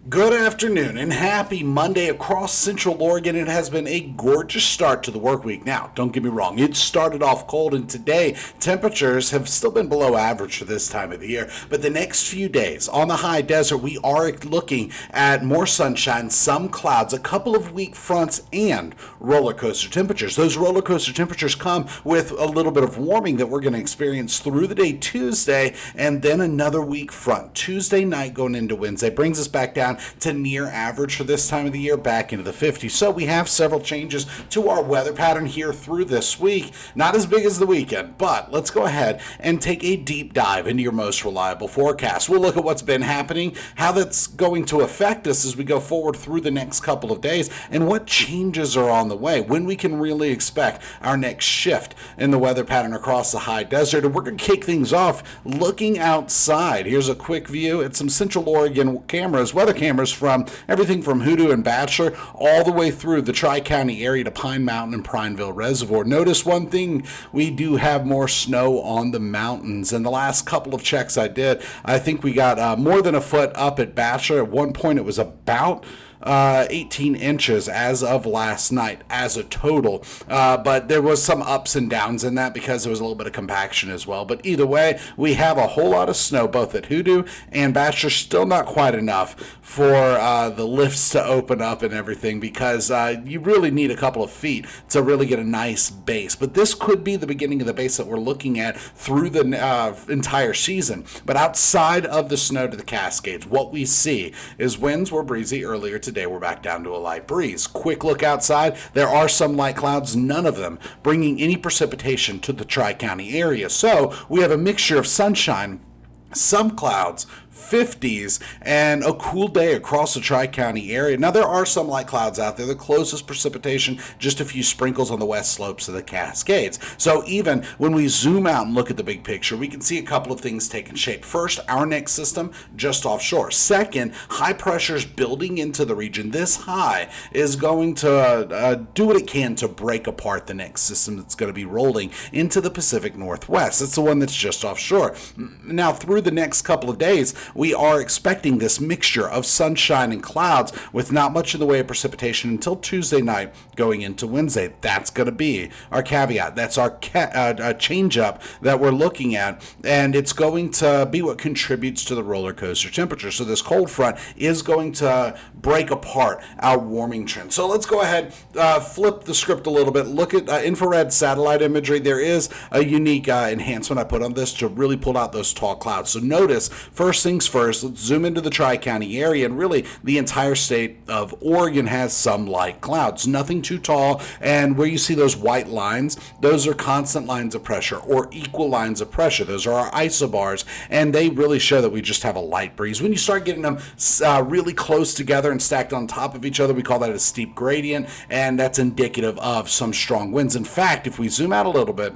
Good afternoon and happy Monday across Central Oregon. It has been a gorgeous start to the work week. Now, don't get me wrong, it started off cold, and today temperatures have still been below average for this time of the year. But the next few days on the high desert, we are looking at more sunshine, some clouds, a couple of weak fronts, and roller coaster temperatures. Those roller coaster temperatures come with a little bit of warming that we're going to experience through the day Tuesday, and then another weak front. Tuesday night going into Wednesday brings us back down to near average for this time of the year, back into the 50s. So we have several changes to our weather pattern here through this week. Not as big as the weekend, but let's go ahead and take a deep dive into your most reliable forecast. We'll look at what's been happening, how that's going to affect us as we go forward through the next couple of days, and what changes are on the way, when we can really expect our next shift in the weather pattern across the high desert. And we're going to kick things off looking outside. Here's a quick view at some Central Oregon cameras, weather cameras from everything from Hoodoo and Bachelor all the way through the Tri-County area to Pine Mountain and Prineville Reservoir. Notice one thing, we do have more snow on the mountains. And the last couple of checks I did, I think we got more than a foot up at Bachelor. At one point it was about 18 inches as of last night as a total, but there was some ups and downs in that because there was a little bit of compaction as well. But either way, we have a whole lot of snow both at Hoodoo and Bachelor. Still not quite enough for the lifts to open up and everything, because you really need a couple of feet to really get a nice base. But this could be the beginning of the base that we're looking at through the entire season. But outside of the snow to the Cascades, what we see is winds were breezy earlier today. We're back down to a light breeze. Quick look outside. There are some light clouds, none of them bringing any precipitation to the Tri-County area. So we have a mixture of sunshine, some clouds, 50s, and a cool day across the Tri-County area. Now, there are some light clouds out there. The closest precipitation, just a few sprinkles on the west slopes of the Cascades. So even when we zoom out and look at the big picture, we can see a couple of things taking shape. First, our next system just offshore. Second, high pressures building into the region. This high is going to do what it can to break apart the next system that's going to be rolling into the Pacific Northwest. It's the one that's just offshore. Now, through the next couple of days, we are expecting this mixture of sunshine and clouds with not much in the way of precipitation until Tuesday night going into Wednesday. That's going to be our caveat. That's our change up that we're looking at, and it's going to be what contributes to the roller coaster temperature. So this cold front is going to break apart our warming trend. So let's go ahead, flip the script a little bit, look at infrared satellite imagery. There is a unique enhancement I put on this to really pull out those tall clouds. So notice, first things first, let's zoom into the Tri-County area, and really the entire state of Oregon has some light clouds, nothing too tall, and where you see those white lines, those are constant lines of pressure or equal lines of pressure. Those are our isobars, and they really show that we just have a light breeze. When you start getting them really close together and stacked on top of each other, we call that a steep gradient, and that's indicative of some strong winds. In fact, if we zoom out a little bit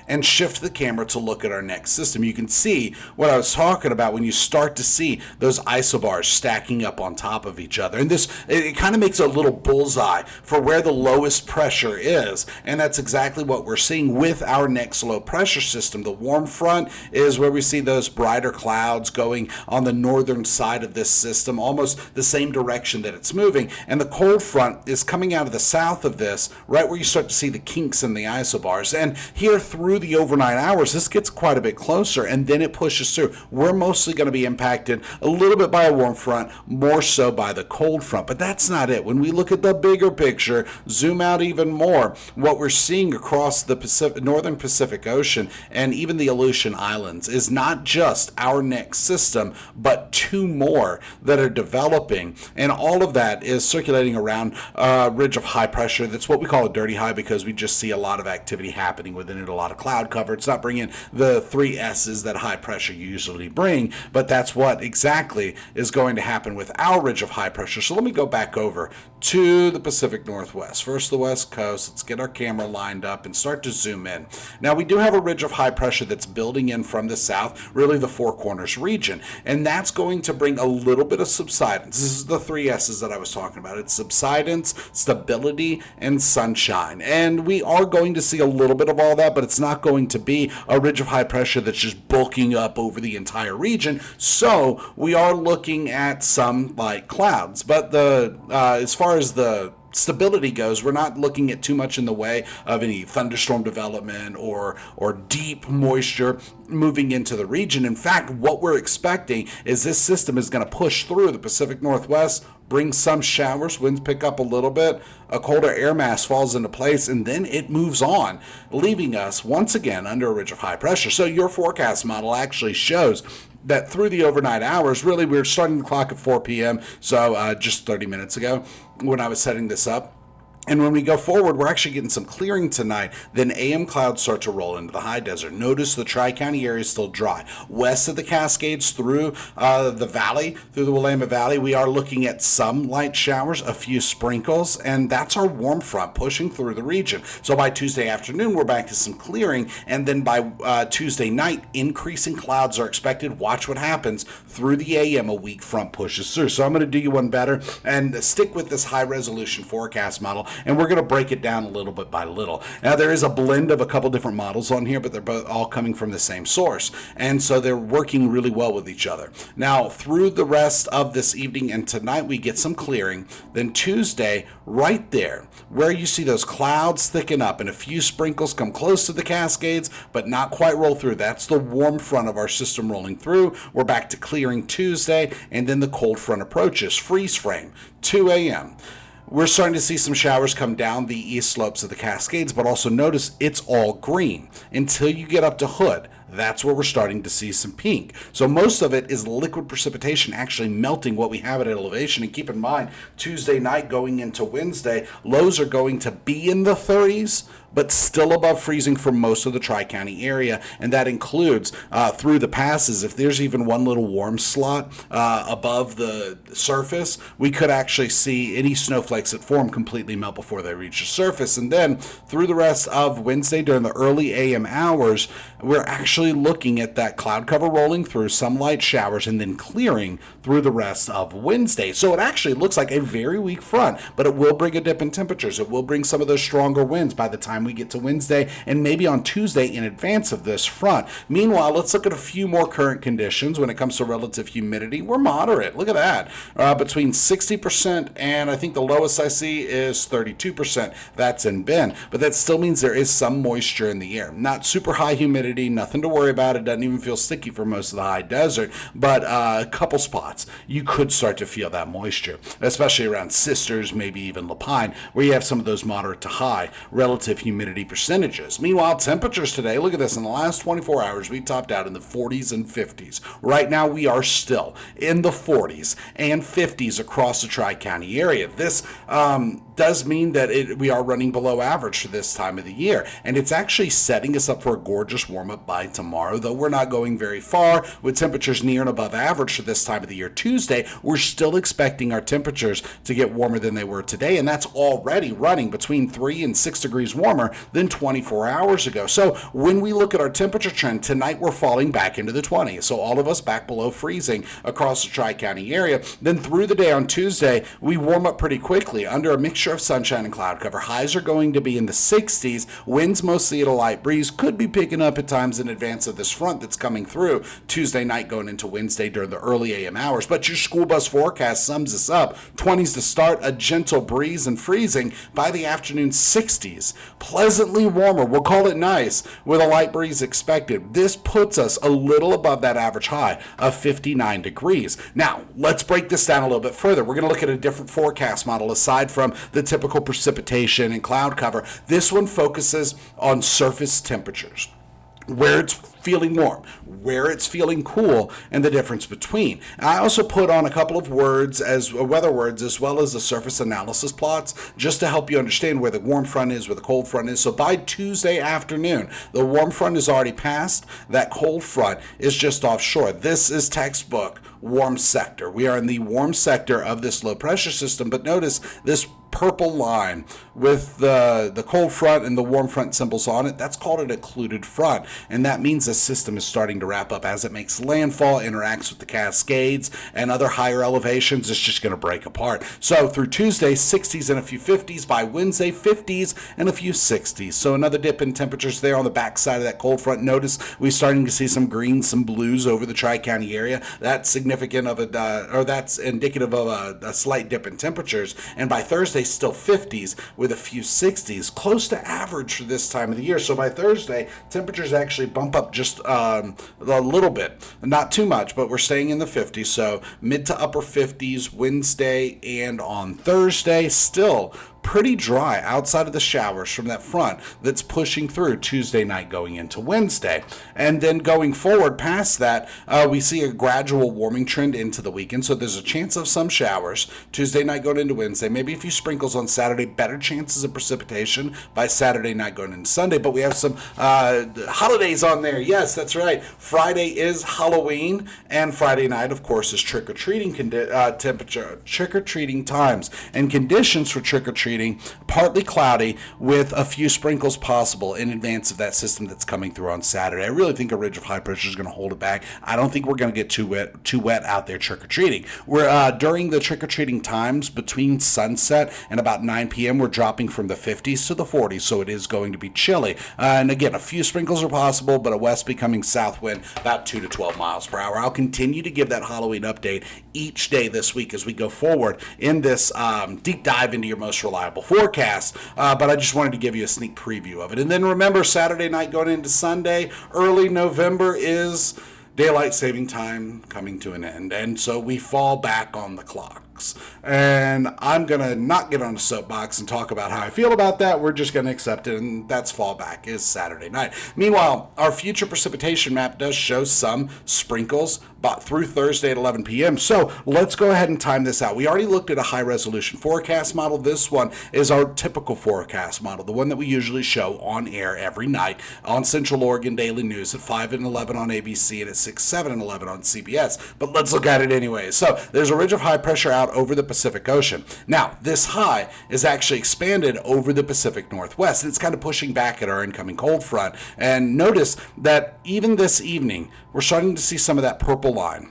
and shift the camera to look at our next system, you can see what I was talking about when you start to see those isobars stacking up on top of each other. And this, it kind of makes a little bullseye for where the lowest pressure is. And that's exactly what we're seeing with our next low pressure system. The warm front is where we see those brighter clouds going on the northern side of this system, almost the same direction that it's moving. And the cold front is coming out of the south of this, right where you start to see the kinks in the isobars. And here through the overnight hours, this gets quite a bit closer, and then it pushes through. We're mostly going to be impacted a little bit by a warm front, more so by the cold front, but that's not it. When we look at the bigger picture, zoom out even more, what we're seeing across the northern Pacific Ocean and even the Aleutian Islands is not just our next system, but two more that are developing, and all of that is circulating around a ridge of high pressure. That's what we call a dirty high, because we just see a lot of activity happening within it, a lot of cloud cover. It's not bringing the three S's that high pressure usually bring, but that's what exactly is going to happen with our ridge of high pressure. So let me go back over to the Pacific Northwest. First, the West Coast. Let's get our camera lined up and start to zoom in. Now, we do have a ridge of high pressure that's building in from the south, really the Four Corners region, and that's going to bring a little bit of subsidence. This is the three S's that I was talking about. It's subsidence, stability, and sunshine. And we are going to see a little bit of all that, but it's not not going to be a ridge of high pressure that's just bulking up over the entire region. So we are looking at some light clouds. But as far as the stability goes, we're not looking at too much in the way of any thunderstorm development or deep moisture moving into the region. In fact, what we're expecting is this system is going to push through the Pacific Northwest, bring some showers, winds pick up a little bit, a colder air mass falls into place, and then it moves on, leaving us once again under a ridge of high pressure. So your forecast model actually shows that through the overnight hours, really we're starting the clock at 4 p.m., so just 30 minutes ago when I was setting this up. And when we go forward, we're actually getting some clearing tonight. Then AM clouds start to roll into the high desert. Notice the Tri-County area is still dry. West of the Cascades through the valley, through the Willamette Valley, we are looking at some light showers, a few sprinkles, and that's our warm front pushing through the region. So by Tuesday afternoon, we're back to some clearing, and then by Tuesday night, increasing clouds are expected. Watch what happens through the AM. A weak front pushes through. So I'm going to do you one better and stick with this high-resolution forecast model, and we're going to break it down a little bit by little. Now, there is a blend of a couple different models on here, but they're both all coming from the same source, and so they're working really well with each other. Now, through the rest of this evening and tonight, we get some clearing. Then Tuesday, right there, where you see those clouds thicken up and a few sprinkles come close to the Cascades, but not quite roll through. That's the warm front of our system rolling through. We're back to clearing Tuesday, and then the cold front approaches. Freeze frame, 2 a.m. We're starting to see some showers come down the east slopes of the Cascades, but also notice it's all green until you get up to Hood. That's where we're starting to see some pink. So most of it is liquid precipitation actually melting what we have at elevation. And keep in mind, Tuesday night going into Wednesday, lows are going to be in the 30s, but still above freezing for most of the Tri-County area, and that includes through the passes. If there's even one little warm slot above the surface, we could actually see any snowflakes that form completely melt before they reach the surface. And then through the rest of Wednesday during the early AM hours, we're actually looking at that cloud cover rolling through, some light showers, and then clearing through the rest of Wednesday. So it actually looks like a very weak front, but it will bring a dip in temperatures. It will bring some of those stronger winds by the time we get to Wednesday and maybe on Tuesday in advance of this front. Meanwhile, let's look at a few more current conditions when it comes to relative humidity. We're moderate. Look at that. Between 60% and I think the lowest I see is 32%. That's in Bend. But that still means there is some moisture in the air. Not super high humidity, nothing to worry about. It doesn't even feel sticky for most of the high desert, but a couple spots you could start to feel that moisture, especially around Sisters, maybe even Lapine, where you have some of those moderate to high relative humidity percentages. Meanwhile, temperatures today, look at this, in the last 24 hours, we topped out in the 40s and 50s. Right now, we are still in the 40s and 50s across the Tri-County area. This does mean that we are running below average for this time of the year, and it's actually setting us up for a gorgeous warm-up by tomorrow, though we're not going very far with temperatures near and above average for this time of the year. Tuesday, we're still expecting our temperatures to get warmer than they were today, and that's already running between 3 and 6 degrees warmer than 24 hours ago. So when we look at our temperature trend, tonight we're falling back into the 20s, so all of us back below freezing across the Tri-County area. Then through the day on Tuesday, we warm up pretty quickly under a mixture of sunshine and cloud cover. Highs are going to be in the 60s, winds mostly at a light breeze, could be picking up at times in advance of this front that's coming through Tuesday night going into Wednesday during the early AM hours. But your school bus forecast sums this up. 20s to start, a gentle breeze and freezing. By the afternoon, 60s. Pleasantly warmer, we'll call it nice, with a light breeze expected. This puts us a little above that average high of 59 degrees. Now, let's break this down a little bit further. We're going to look at a different forecast model aside from the typical precipitation and cloud cover. This one focuses on surface temperatures, where it's feeling warm, where it's feeling cool, and the difference between. I also put on a couple of words as weather words as well as the surface analysis plots just to help you understand where the warm front is, where the cold front is. So by Tuesday afternoon, the warm front is already passed. That cold front is just offshore. This is textbook warm sector. We are in the warm sector of this low pressure system, but notice this purple line with the cold front and the warm front symbols on it, that's called an occluded front. And that means the system is starting to wrap up. As it makes landfall, interacts with the Cascades and other higher elevations, it's just going to break apart. So through Tuesday, 60s and a few 50s. By Wednesday, 50s and a few 60s. So another dip in temperatures there on the backside of that cold front. Notice we're starting to see some greens, some blues over the Tri-County area. That's significant of that's indicative of a slight dip in temperatures. And by Thursday, still 50s with a few 60s, close to average for this time of the year. So by Thursday, temperatures actually bump up just a little bit, not too much, but we're staying in the 50s. So mid to upper 50s Wednesday, and on Thursday, still pretty dry outside of the showers from that front that's pushing through Tuesday night going into Wednesday. And then going forward past that, we see a gradual warming trend into the weekend. So there's a chance of some showers Tuesday night going into Wednesday, maybe a few sprinkles on Saturday, better chances of precipitation by Saturday night going into Sunday. But we have some holidays on there. Yes, that's right. Friday is Halloween, and Friday night, of course, is trick-or-treating trick-or-treating times. And conditions for trick-or-treating, partly cloudy with a few sprinkles possible in advance of that system that's coming through on Saturday. I really think a ridge of high pressure is going to hold it back. I don't think we're going to get too wet out there trick-or-treating. We're during the trick-or-treating times between sunset and about 9 p.m. we're dropping from the 50s to the 40s, so it is going to be chilly. And again, a few sprinkles are possible, but a west becoming south wind about 2 to 12 miles per hour. I'll continue to give that Halloween update each day this week as we go forward in this deep dive into your most reliable forecast, but I just wanted to give you a sneak preview of it. And then remember, Saturday night going into Sunday, early November is daylight saving time coming to an end, and so we fall back on the clock. And I'm going to not get on a soapbox and talk about how I feel about that. We're just going to accept it, and that's fallback is Saturday night. Meanwhile, our future precipitation map does show some sprinkles but through Thursday at 11 p.m. So let's go ahead and time this out. We already looked at a high-resolution forecast model. This one is our typical forecast model, the one that we usually show on air every night on Central Oregon Daily News at 5 and 11 on ABC and at 6, 7, and 11 on CBS. But let's look at it anyway. So there's a ridge of high pressure out over the Pacific Ocean. Now, this high is actually expanded over the Pacific Northwest, and it's kind of pushing back at our incoming cold front. And notice that even this evening, we're starting to see some of that purple line,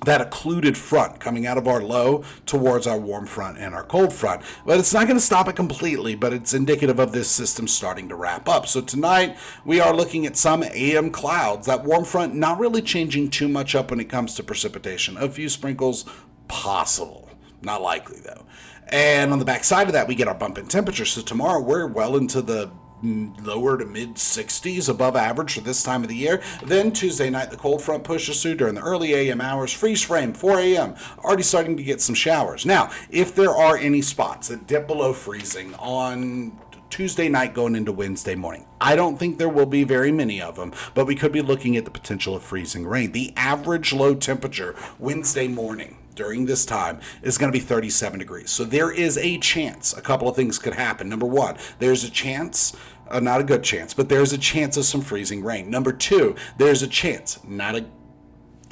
that occluded front coming out of our low towards our warm front and our cold front. But it's not going to stop it completely, but it's indicative of this system starting to wrap up. So tonight we are looking at some AM clouds. That warm front not really changing too much up when it comes to precipitation. A few sprinkles possible. Not likely, though. And on the backside of that, we get our bump in temperature. So tomorrow, we're well into the lower to mid 60s, above average for this time of the year. Then Tuesday night, the cold front pushes through during the early AM hours. Freeze frame, 4 a.m. Already starting to get some showers. Now, if there are any spots that dip below freezing on Tuesday night going into Wednesday morning, I don't think there will be very many of them, but we could be looking at the potential of freezing rain. The average low temperature Wednesday morning during this time is going to be 37 degrees. So there is a chance a couple of things could happen. Number one, there's a chance, not a good chance, but there's a chance of some freezing rain. Number two, there's a chance, not a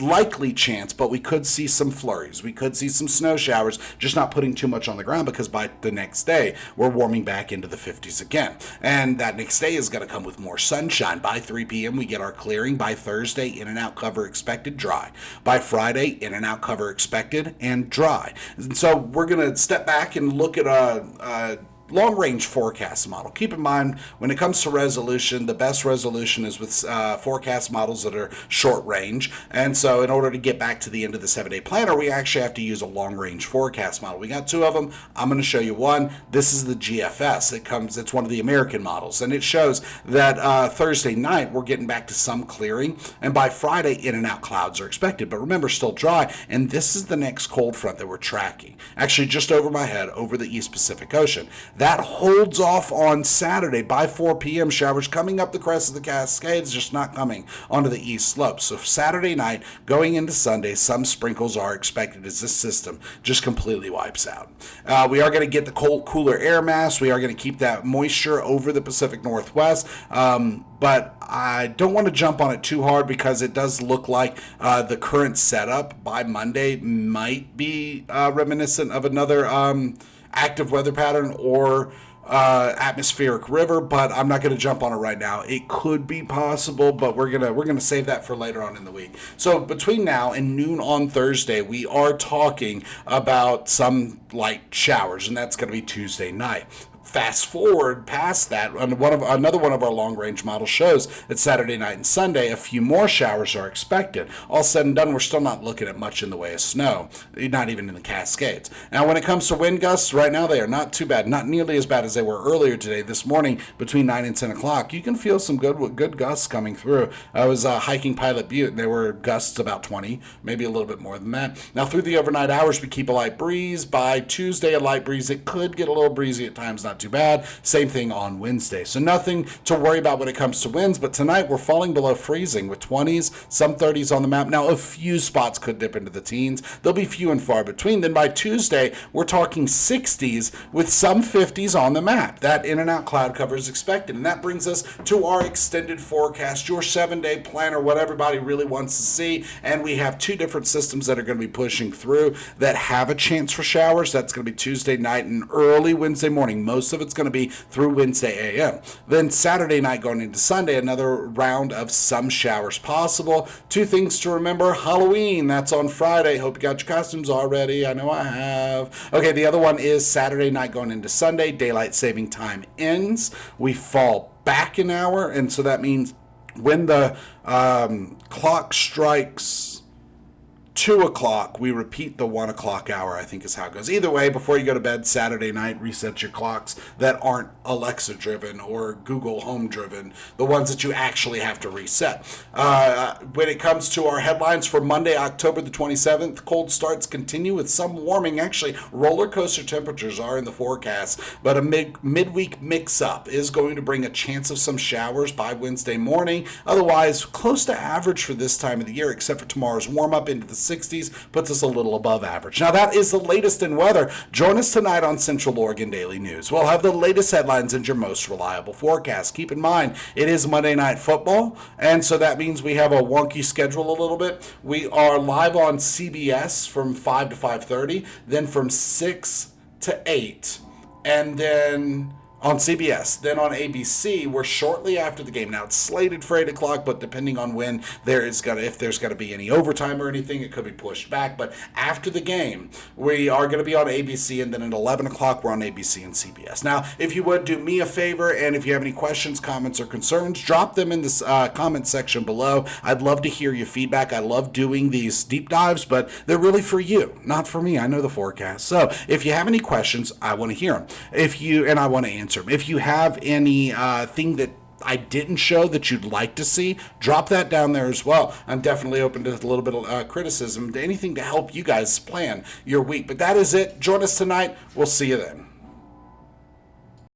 likely chance, but we could see some flurries. We could see some snow showers, just not putting too much on the ground, because by the next day, we're warming back into the 50s again. And that next day is going to come with more sunshine. By 3 p.m., we get our clearing. By Thursday, in and out cover expected, dry. By Friday, in and out cover expected and dry. And so we're going to step back and look at a long-range forecast model. Keep in mind, when it comes to resolution, the best resolution is with forecast models that are short range. And so in order to get back to the end of the 7-day planner, we actually have to use a long-range forecast model. We got two of them. I'm going to show you one. This is the GFS. It's one of the American models, and it shows that Thursday night we're getting back to some clearing, and by Friday in and out clouds are expected. But remember, still dry, and this is the next cold front that we're tracking. Actually, just over my head, over the East Pacific Ocean. That holds off on Saturday by 4 p.m. Showers coming up the crest of the Cascades, just not coming onto the east slope. So Saturday night, going into Sunday, some sprinkles are expected as this system just completely wipes out. We are going to get the cold, cooler air mass. We are going to keep that moisture over the Pacific Northwest. But I don't want to jump on it too hard, because it does look like the current setup by Monday might be reminiscent of another active weather pattern or atmospheric river, but I'm not going to jump on it right now. It could be possible, but we're gonna save that for later on in the week. So between now and noon on Thursday, we are talking about some light showers, and that's going to be Tuesday night. Fast forward past that, another one of our long range models shows that Saturday night and Sunday, a few more showers are expected. All said and done, we're still not looking at much in the way of snow, not even in the Cascades. Now, when it comes to wind gusts, right now they are not too bad, not nearly as bad as they were earlier today. This morning, between 9 and 10 o'clock, you can feel some good gusts coming through. I was hiking Pilot Butte, and there were gusts about 20, maybe a little bit more than that. Now, through the overnight hours, we keep a light breeze. By Tuesday, a light breeze. It could get a little breezy at times, not too bad. Same thing on Wednesday. So nothing to worry about when it comes to winds, but tonight we're falling below freezing with 20s, some 30s on the map. Now, a few spots could dip into the teens. They'll be few and far between. Then by Tuesday, we're talking 60s with some 50s on the map. That in and out cloud cover is expected. And that brings us to our extended forecast, your 7-day planner, what everybody really wants to see. And we have two different systems that are going to be pushing through that have a chance for showers. That's going to be Tuesday night and early Wednesday morning. Most of it's going to be through Wednesday a.m. Then Saturday night going into Sunday, another round of some showers possible. Two things to remember: Halloween, that's on Friday. Hope you got your costumes already. I know I have. Okay, the other one is Saturday night going into Sunday. Daylight saving time ends. We fall back an hour, and so that means when the clock strikes 2 o'clock, we repeat the 1 o'clock hour, I think is how it goes. Either way, before you go to bed Saturday night, reset your clocks that aren't Alexa driven or Google Home driven, the ones that you actually have to reset. When it comes to our headlines for Monday, October the 27th, cold starts continue with some warming. Actually, roller coaster temperatures are in the forecast, but a midweek mix-up is going to bring a chance of some showers by Wednesday morning. Otherwise, close to average for this time of the year, except for tomorrow's warm-up into the 60s, puts us a little above average. Now, that is the latest in weather. Join us tonight on Central Oregon Daily News. We'll have the latest headlines and your most reliable forecast. Keep in mind, it is Monday Night Football, and so that means we have a wonky schedule a little bit. We are live on CBS from 5 to 5:30, then from 6 to 8, and then on CBS. Then on ABC, we're shortly after the game. Now, it's slated for 8 o'clock, but depending on when if there's going to be any overtime or anything, it could be pushed back. But after the game, we are going to be on ABC, and then at 11 o'clock, we're on ABC and CBS. Now, if you would do me a favor, and if you have any questions, comments, or concerns, drop them in the comment section below. I'd love to hear your feedback. I love doing these deep dives, but they're really for you, not for me. I know the forecast. So if you have any questions, I want to hear them. I want to answer them. If you have any thing that I didn't show that you'd like to see, drop that down there as well. I'm definitely open to a little bit of criticism, to anything to help you guys plan your week. But that is it. Join us tonight. We'll see you then.